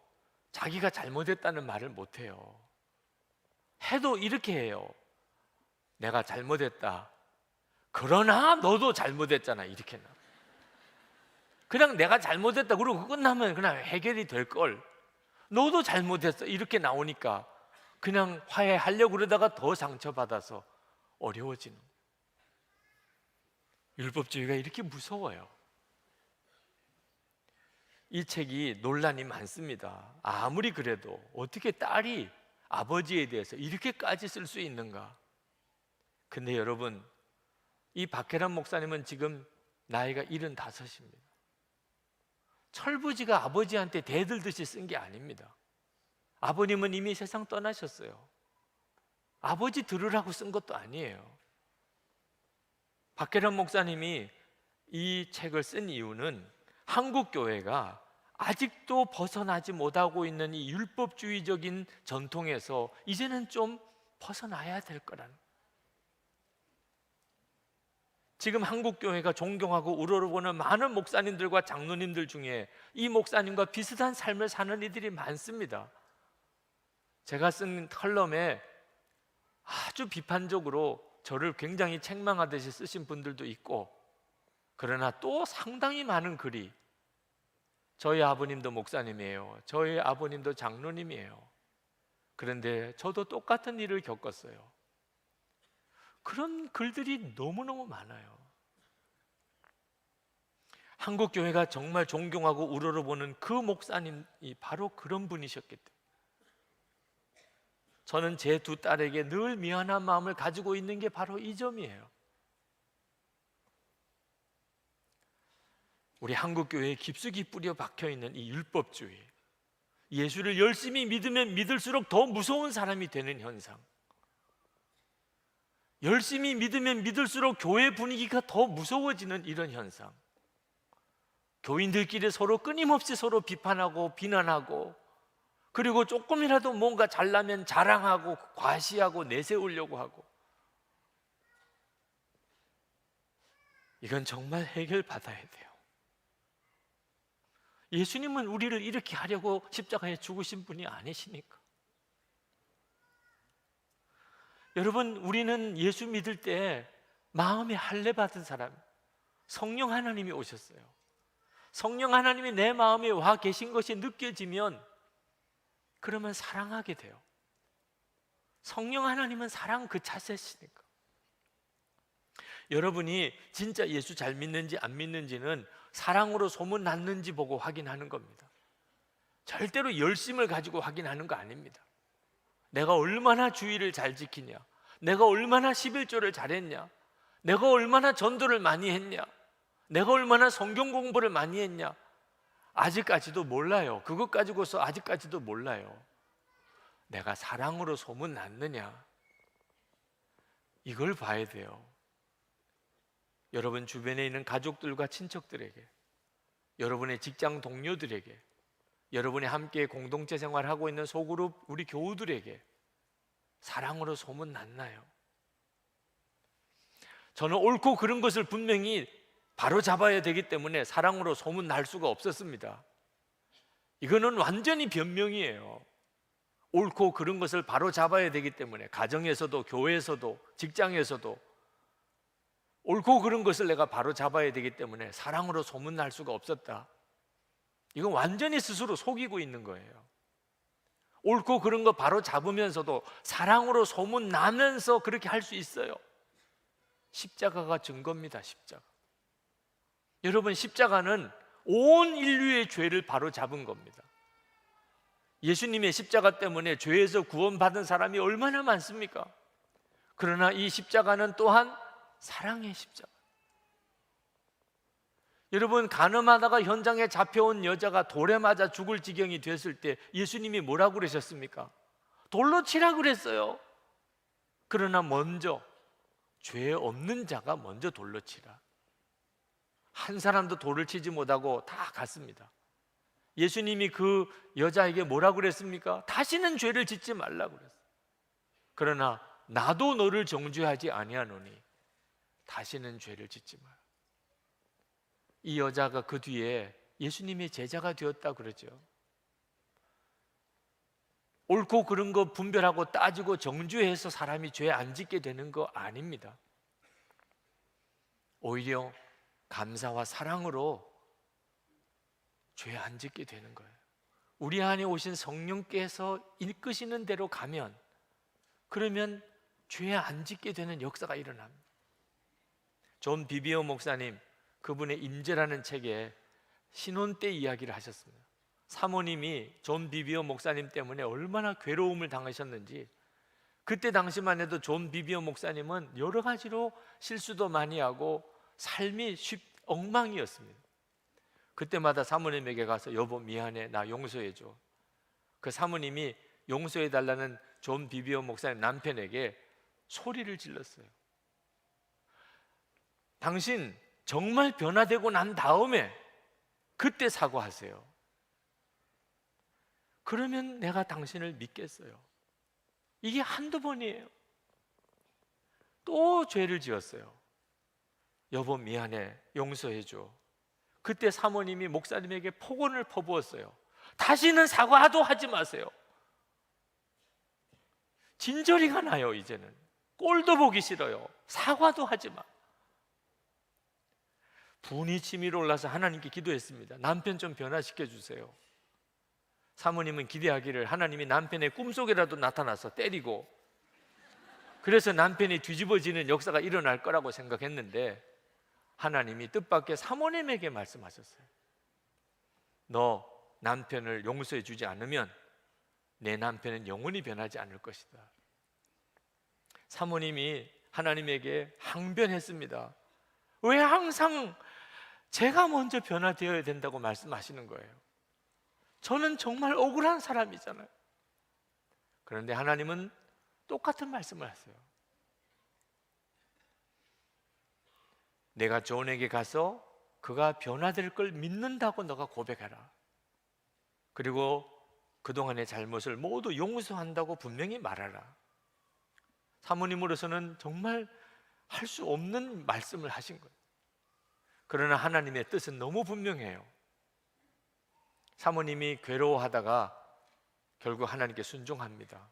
자기가 잘못했다는 말을 못해요. 해도 이렇게 해요. 내가 잘못했다, 그러나 너도 잘못했잖아, 이렇게 나. 그냥 내가 잘못했다 그러고 끝나면 그냥 해결이 될걸, 너도 잘못했어, 이렇게 나오니까 그냥 화해하려고 그러다가 더 상처받아서 어려워지는 거예요. 율법주의가 이렇게 무서워요. 이 책이 논란이 많습니다. 아무리 그래도 어떻게 딸이 아버지에 대해서 이렇게까지 쓸 수 있는가? 근데 여러분, 이 박혜란 목사님은 지금 나이가 75입니다. 철부지가 아버지한테 대들듯이 쓴 게 아닙니다. 아버님은 이미 세상 떠나셨어요. 아버지 들으라고 쓴 것도 아니에요. 박혜란 목사님이 이 책을 쓴 이유는 한국 교회가 아직도 벗어나지 못하고 있는 이 율법주의적인 전통에서 이제는 좀 벗어나야 될 거라는. 지금 한국 교회가 존경하고 우러러보는 많은 목사님들과 장로님들 중에 이 목사님과 비슷한 삶을 사는 이들이 많습니다. 제가 쓴 컬럼에 아주 비판적으로 저를 굉장히 책망하듯이 쓰신 분들도 있고, 그러나 또 상당히 많은 글이 저희 아버님도 목사님이에요, 저희 아버님도 장로님이에요, 그런데 저도 똑같은 일을 겪었어요, 그런 글들이 너무너무 많아요. 한국 교회가 정말 존경하고 우러러보는 그 목사님이 바로 그런 분이셨기 때문에 저는 제 두 딸에게 늘 미안한 마음을 가지고 있는 게 바로 이 점이에요. 우리 한국 교회에 깊숙이 뿌려 박혀 있는 이 율법주의, 예수를 열심히 믿으면 믿을수록 더 무서운 사람이 되는 현상, 열심히 믿으면 믿을수록 교회 분위기가 더 무서워지는 이런 현상, 교인들끼리 서로 끊임없이 서로 비판하고 비난하고, 그리고 조금이라도 뭔가 잘나면 자랑하고 과시하고 내세우려고 하고, 이건 정말 해결받아야 돼요. 예수님은 우리를 이렇게 하려고 십자가에 죽으신 분이 아니시니까. 여러분, 우리는 예수 믿을 때 마음에 할례 받은 사람, 성령 하나님이 오셨어요. 성령 하나님이 내 마음에 와 계신 것이 느껴지면 그러면 사랑하게 돼요. 성령 하나님은 사랑 그 자체시니까. 여러분이 진짜 예수 잘 믿는지 안 믿는지는 사랑으로 소문 났는지 보고 확인하는 겁니다. 절대로 열심을 가지고 확인하는 거 아닙니다. 내가 얼마나 주의를 잘 지키냐, 내가 얼마나 11조를 잘했냐, 내가 얼마나 전도를 많이 했냐, 내가 얼마나 성경 공부를 많이 했냐, 아직까지도 몰라요. 그것 가지고서 아직까지도 몰라요. 내가 사랑으로 소문 났느냐, 이걸 봐야 돼요. 여러분 주변에 있는 가족들과 친척들에게, 여러분의 직장 동료들에게, 여러분이 함께 공동체 생활하고 있는 소그룹 우리 교우들에게 사랑으로 소문 났나요? 저는 옳고 그른 것을 분명히 바로 잡아야 되기 때문에 사랑으로 소문 날 수가 없었습니다. 이거는 완전히 변명이에요. 옳고 그른 것을 바로 잡아야 되기 때문에 가정에서도 교회에서도 직장에서도 옳고 그른 것을 내가 바로 잡아야 되기 때문에 사랑으로 소문 날 수가 없었다. 이건 완전히 스스로 속이고 있는 거예요. 옳고 그른 거 바로 잡으면서도 사랑으로 소문 나면서 그렇게 할 수 있어요. 십자가가 증거입니다. 십자가. 여러분, 십자가는 온 인류의 죄를 바로 잡은 겁니다. 예수님의 십자가 때문에 죄에서 구원받은 사람이 얼마나 많습니까? 그러나 이 십자가는 또한 사랑의 십자가. 여러분, 간음하다가 현장에 잡혀온 여자가 돌에 맞아 죽을 지경이 됐을 때 예수님이 뭐라고 그러셨습니까? 돌로 치라 그랬어요. 그러나 먼저 죄 없는 자가 먼저 돌로 치라. 한 사람도 돌을 치지 못하고 다 갔습니다. 예수님이 그 여자에게 뭐라고 그랬습니까? 다시는 죄를 짓지 말라고 그랬어요. 그러나 나도 너를 정죄하지 아니하노니 다시는 죄를 짓지 마라. 이 여자가 그 뒤에 예수님의 제자가 되었다 그러죠. 옳고 그른 거 분별하고 따지고 정죄해서 사람이 죄 안 짓게 되는 거 아닙니다. 오히려 감사와 사랑으로 죄 안 짓게 되는 거예요. 우리 안에 오신 성령께서 이끄시는 대로 가면 그러면 죄 안 짓게 되는 역사가 일어납니다. 존 비비어 목사님, 그분의 임재라는 책에 신혼 때 이야기를 하셨습니다. 사모님이 존 비비어 목사님 때문에 얼마나 괴로움을 당하셨는지, 그때 당시만 해도 존 비비어 목사님은 여러 가지로 실수도 많이 하고 삶이 엉망이었습니다. 그때마다 사모님에게 가서 여보 미안해, 나 용서해줘. 그 사모님이 용서해달라는 존 비비어 목사님 남편에게 소리를 질렀어요. 당신 정말 변화되고 난 다음에 그때 사과하세요. 그러면 내가 당신을 믿겠어요. 이게 한두 번이에요. 또 죄를 지었어요. 여보 미안해, 용서해줘. 그때 사모님이 목사님에게 폭언을 퍼부었어요. 다시는 사과도 하지 마세요. 진저리가 나요. 이제는 꼴도 보기 싫어요. 사과도 하지 마. 분이 치밀어 올라서 하나님께 기도했습니다. 남편 좀 변화시켜 주세요. 사모님은 기대하기를 하나님이 남편의 꿈속에라도 나타나서 때리고, 그래서 남편이 뒤집어지는 역사가 일어날 거라고 생각했는데, 하나님이 뜻밖의 사모님에게 말씀하셨어요. 너 남편을 용서해 주지 않으면 내 남편은 영원히 변하지 않을 것이다. 사모님이 하나님에게 항변했습니다. 왜 항상 제가 먼저 변화되어야 된다고 말씀하시는 거예요? 저는 정말 억울한 사람이잖아요. 그런데 하나님은 똑같은 말씀을 하세요. 내가 존에게 가서 그가 변화될 걸 믿는다고 너가 고백해라. 그리고 그동안의 잘못을 모두 용서한다고 분명히 말하라. 사모님으로서는 정말 할 수 없는 말씀을 하신 거예요. 그러나 하나님의 뜻은 너무 분명해요. 사모님이 괴로워하다가 결국 하나님께 순종합니다.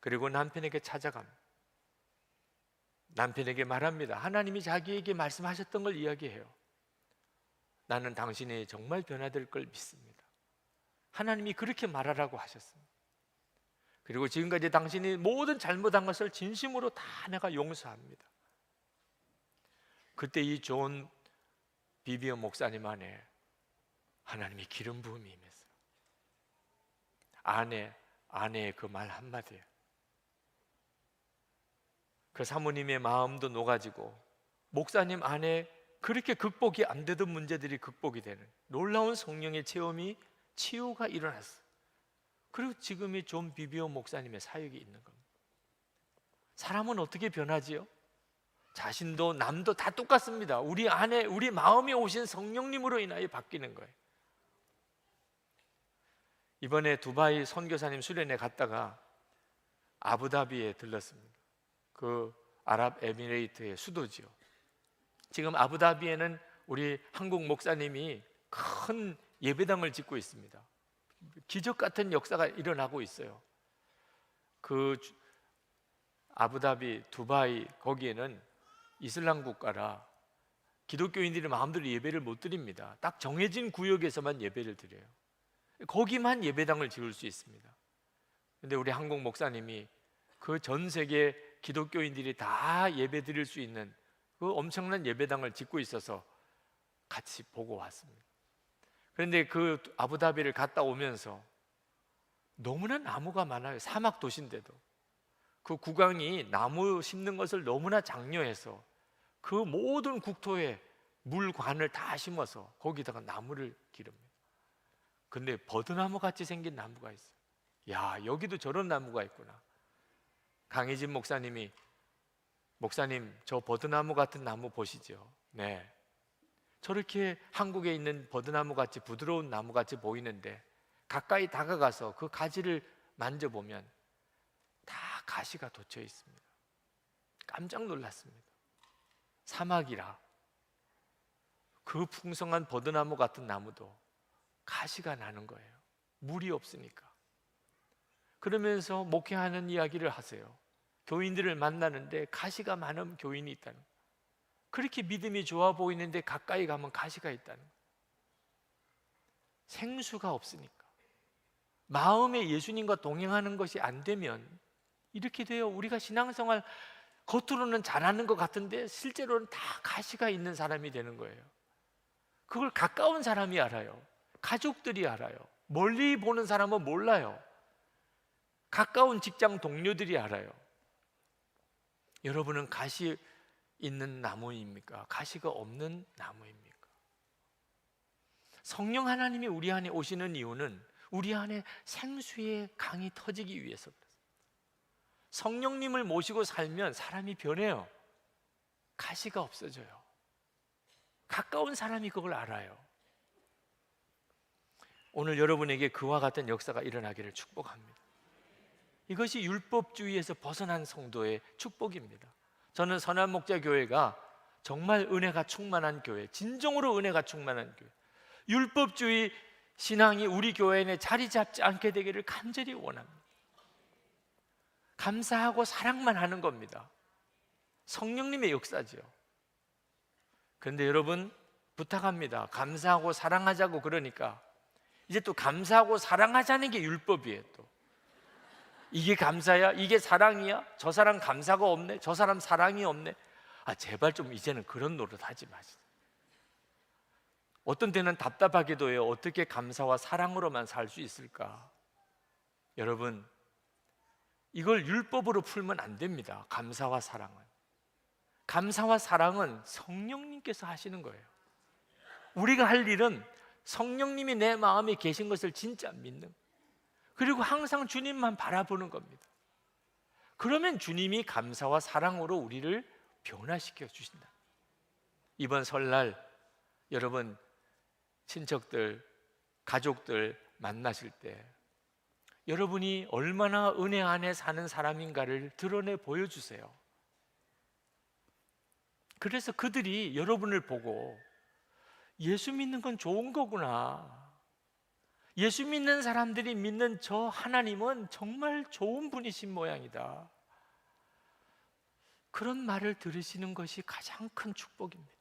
그리고 남편에게 찾아갑니다. 남편에게 말합니다. 하나님이 자기에게 말씀하셨던 걸 이야기해요. 나는 당신이 정말 변화될 걸 믿습니다. 하나님이 그렇게 말하라고 하셨습니다. 그리고 지금까지 당신이 모든 잘못한 것을 진심으로 다 내가 용서합니다. 그때 이 존 비비어 목사님 안에 하나님의 기름 부음이 임했어요. 아내의 그 말 한마디에 그 사모님의 마음도 녹아지고, 목사님 안에 그렇게 극복이 안 되던 문제들이 극복이 되는 놀라운 성령의 체험이, 치유가 일어났어요. 그리고 지금이 존 비비어 목사님의 사역이 있는 겁니다. 사람은 어떻게 변하지요? 자신도 남도 다 똑같습니다. 우리 안에, 우리 마음에 오신 성령님으로 인하여 바뀌는 거예요. 이번에 두바이 선교사님 수련회 갔다가 아부다비에 들렀습니다. 그 아랍에미레이트의 수도지요. 지금 아부다비에는 우리 한국 목사님이 큰 예배당을 짓고 있습니다. 기적 같은 역사가 일어나고 있어요. 그 아부다비, 두바이 거기에는 이슬람 국가라 기독교인들이 마음대로 예배를 못 드립니다. 딱 정해진 구역에서만 예배를 드려요. 거기만 예배당을 지을 수 있습니다. 그런데 우리 한국 목사님이 그 전 세계 기독교인들이 다 예배 드릴 수 있는 그 엄청난 예배당을 짓고 있어서 같이 보고 왔습니다. 그런데 그 아부다비를 갔다 오면서 너무나 나무가 많아요. 사막 도시인데도 그 국왕이 나무 심는 것을 너무나 장려해서 그 모든 국토에 물관을 다 심어서 거기다가 나무를 기릅니다. 근데 버드나무 같이 생긴 나무가 있어요. 야, 여기도 저런 나무가 있구나. 강희진 목사님이, 목사님 저 버드나무 같은 나무 보시죠? 네, 저렇게 한국에 있는 버드나무 같이 부드러운 나무 같이 보이는데 가까이 다가가서 그 가지를 만져보면 다 가시가 돋쳐 있습니다. 깜짝 놀랐습니다. 사막이라 그 풍성한 버드나무 같은 나무도 가시가 나는 거예요. 물이 없으니까. 그러면서 목회하는 이야기를 하세요. 교인들을 만나는데 가시가 많은 교인이 있다는 거예요. 그렇게 믿음이 좋아 보이는데 가까이 가면 가시가 있다는 거예요. 생수가 없으니까. 마음에 예수님과 동행하는 것이 안 되면 이렇게 돼요. 우리가 신앙생활 겉으로는 잘하는 것 같은데 실제로는 다 가시가 있는 사람이 되는 거예요. 그걸 가까운 사람이 알아요. 가족들이 알아요. 멀리 보는 사람은 몰라요. 가까운 직장 동료들이 알아요. 여러분은 가시 있는 나무입니까? 가시가 없는 나무입니까? 성령 하나님이 우리 안에 오시는 이유는 우리 안에 생수의 강이 터지기 위해서 그렇습니다. 성령님을 모시고 살면 사람이 변해요. 가시가 없어져요. 가까운 사람이 그걸 알아요. 오늘 여러분에게 그와 같은 역사가 일어나기를 축복합니다. 이것이 율법주의에서 벗어난 성도의 축복입니다. 저는 선한목자교회가 정말 은혜가 충만한 교회, 진정으로 은혜가 충만한 교회, 율법주의 신앙이 우리 교회 내 자리 잡지 않게 되기를 간절히 원합니다. 감사하고 사랑만 하는 겁니다. 성령님의 역사죠. 그런데 여러분 부탁합니다. 감사하고 사랑하자고 그러니까 이제 또 감사하고 사랑하자는 게 율법이에요. 또 이게 감사야? 이게 사랑이야? 저 사람 감사가 없네? 저 사람 사랑이 없네? 제발 좀 이제는 그런 노릇 하지 마시죠. 어떤 때는 답답하기도 해요. 어떻게 감사와 사랑으로만 살 수 있을까? 여러분, 이걸 율법으로 풀면 안 됩니다. 감사와 사랑은. 감사와 사랑은 성령님께서 하시는 거예요. 우리가 할 일은 성령님이 내 마음에 계신 것을 진짜 믿는, 그리고 항상 주님만 바라보는 겁니다. 그러면 주님이 감사와 사랑으로 우리를 변화시켜 주신다. 이번 설날 여러분 친척들, 가족들 만나실 때 여러분이 얼마나 은혜 안에 사는 사람인가를 드러내 보여주세요. 그래서 그들이 여러분을 보고 예수 믿는 건 좋은 거구나, 예수 믿는 사람들이 믿는 저 하나님은 정말 좋은 분이신 모양이다, 그런 말을 들으시는 것이 가장 큰 축복입니다.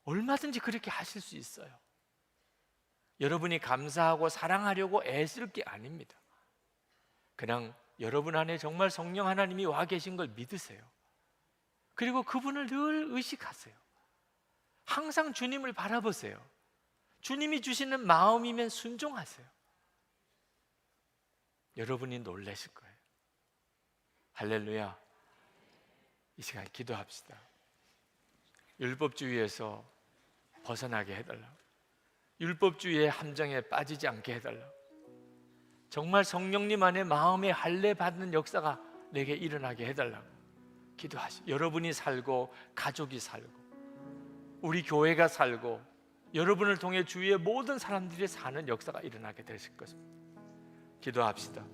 얼마든지 그렇게 하실 수 있어요. 여러분이 감사하고 사랑하려고 애쓸 게 아닙니다. 그냥 여러분 안에 정말 성령 하나님이 와 계신 걸 믿으세요. 그리고 그분을 늘 의식하세요. 항상 주님을 바라보세요. 주님이 주시는 마음이면 순종하세요. 여러분이 놀라실 거예요. 할렐루야. 이 시간 기도합시다. 율법주의에서 벗어나게 해달라고, 율법주의의 함정에 빠지지 않게 해달라고, 정말 성령님 안에 마음에 할례 받는 역사가 내게 일어나게 해달라고 기도하시. 여러분이 살고 가족이 살고 우리 교회가 살고 여러분을 통해 주위의 모든 사람들이 사는 역사가 일어나게 되실 것입니다. 기도합시다.